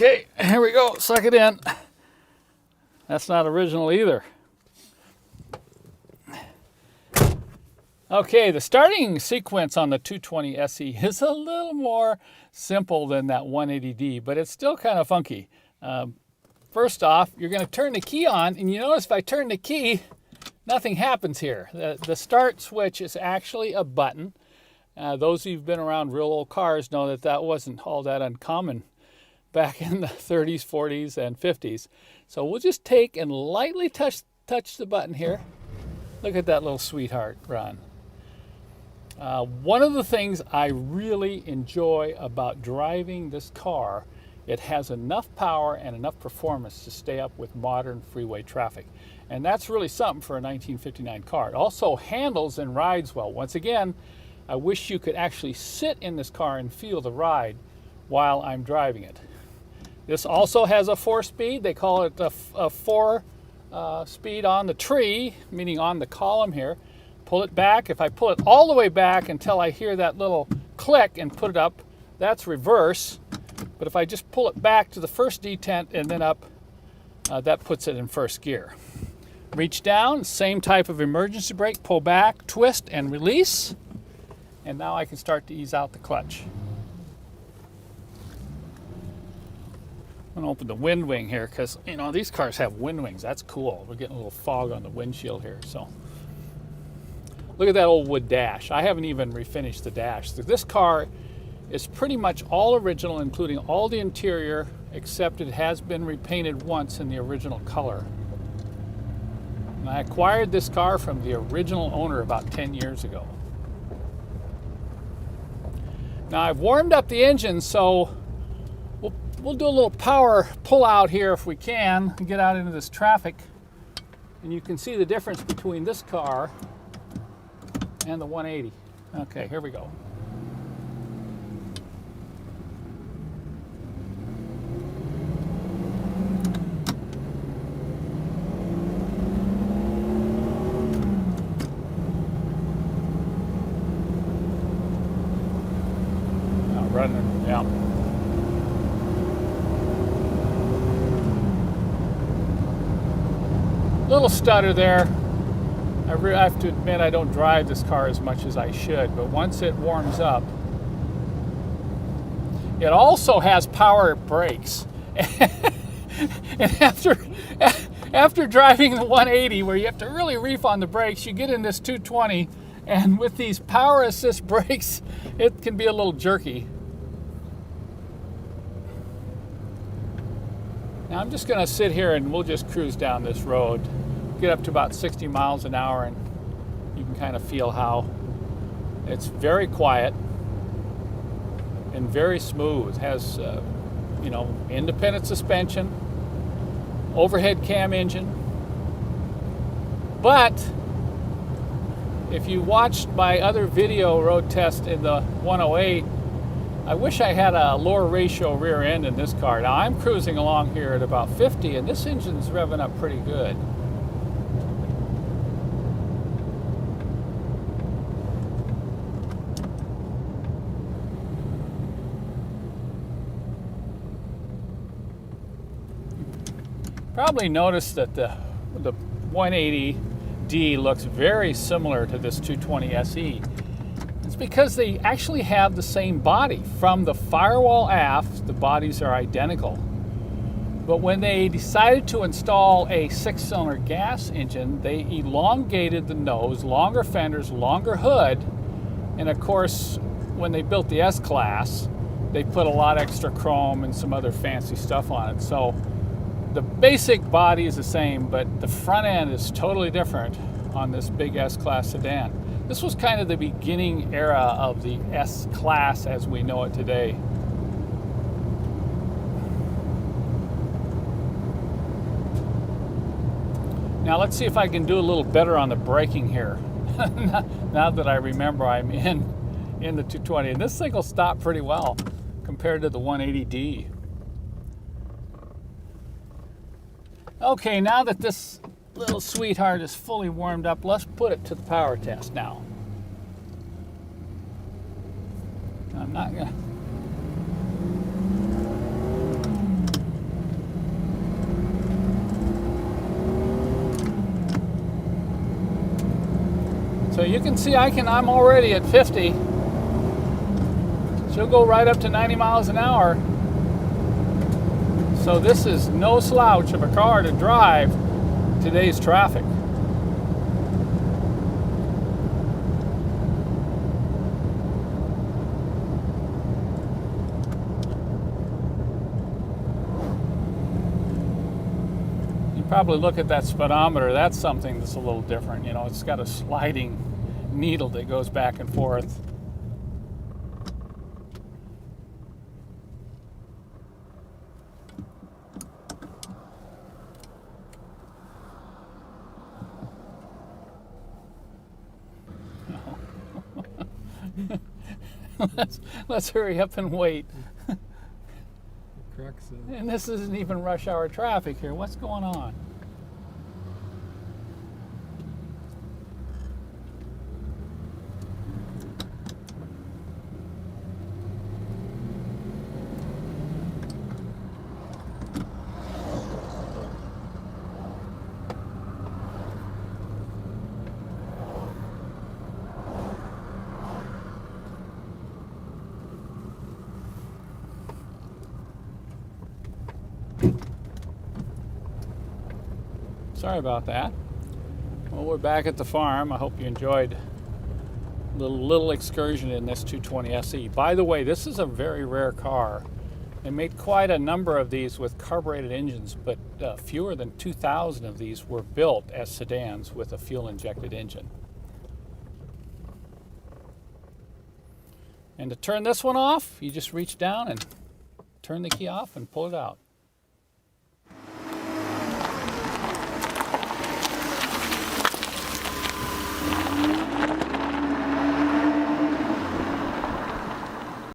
Okay, here we go. Suck it in. That's not original either. Okay, the starting sequence on the 220 SE is a little more simple than that 180D, but it's still kind of funky. First off, you're going to turn the key on, and you notice if I turn the key, nothing happens here. The start switch is actually a button. Those of you who've been around real old cars know that that wasn't all that uncommon back in the 30s, 40s, and 50s. So we'll just take and lightly touch the button here. Look at that little sweetheart run. One of the things I really enjoy about driving this car, it has enough power and enough performance to stay up with modern freeway traffic. And that's really something for a 1959 car. It also handles and rides well. Once again, I wish you could actually sit in this car and feel the ride while I'm driving it. This also has a 4-speed. They call it a 4-speed on the tree, meaning on the column here. Pull it back. If I pull it all the way back until I hear that little click and put it up, that's reverse. But if I just pull it back to the first detent and then up, that puts it in first gear. Reach down, same type of emergency brake, pull back, twist, and release. And now I can start to ease out the clutch. I'm gonna open the wind wing here because, you know, these cars have wind wings. That's cool. We're getting a little fog on the windshield here. So look at that old wood dash. I haven't even refinished the dash. So this car is pretty much all original, including all the interior, except it has been repainted once in the original color. And I acquired this car from the original owner about 10 years ago. Now I've warmed up the engine, so we'll do a little power pull out here if we can and get out into this traffic. And you can see the difference between this car and the 180. Okay, here we go. Running, yeah. Little stutter there. I have to admit I don't drive this car as much as I should, but once it warms up, it also has power brakes. And after driving the 180, where you have to really reef on the brakes, you get in this 220, and with these power assist brakes, it can be a little jerky. Now I'm just going to sit here and we'll just cruise down this road, get up to about 60 miles an hour, and you can kind of feel how it's very quiet and very smooth. It has, you know, independent suspension, overhead cam engine. But if you watched my other video road test in the 108, I wish I had a lower ratio rear end in this car. Now I'm cruising along here at about 50, and this engine's revving up pretty good. Probably noticed that the 180D looks very similar to this 220 SE. It's because they actually have the same body. From the firewall aft, the bodies are identical. But when they decided to install a 6-cylinder gas engine, they elongated the nose, longer fenders, longer hood, and of course, when they built the S-Class, they put a lot extra chrome and some other fancy stuff on it. So the basic body is the same, but the front end is totally different on this big S-Class sedan. This was kind of the beginning era of the S-Class as we know it today. Now let's see if I can do a little better on the braking here. Now that I remember I'm in the 220. And this thing will stop pretty well compared to the 180D. Okay, now that this little sweetheart is fully warmed up, let's put it to the power test now. I'm not gonna... you can see I'm already at 50. She'll go right up to 90 miles an hour. So this is no slouch of a car to drive today's traffic. Probably look at that speedometer. That's something that's a little different. You know, it's got a sliding needle that goes back and forth. Let's hurry up and wait. And this isn't even rush hour traffic here. What's going on? Sorry about that. Well, we're back at the farm. I hope you enjoyed a little excursion in this 220 SE. By the way, this is a very rare car. They made quite a number of these with carbureted engines, but fewer than 2,000 of these were built as sedans with a fuel-injected engine. And to turn this one off, you just reach down and turn the key off and pull it out.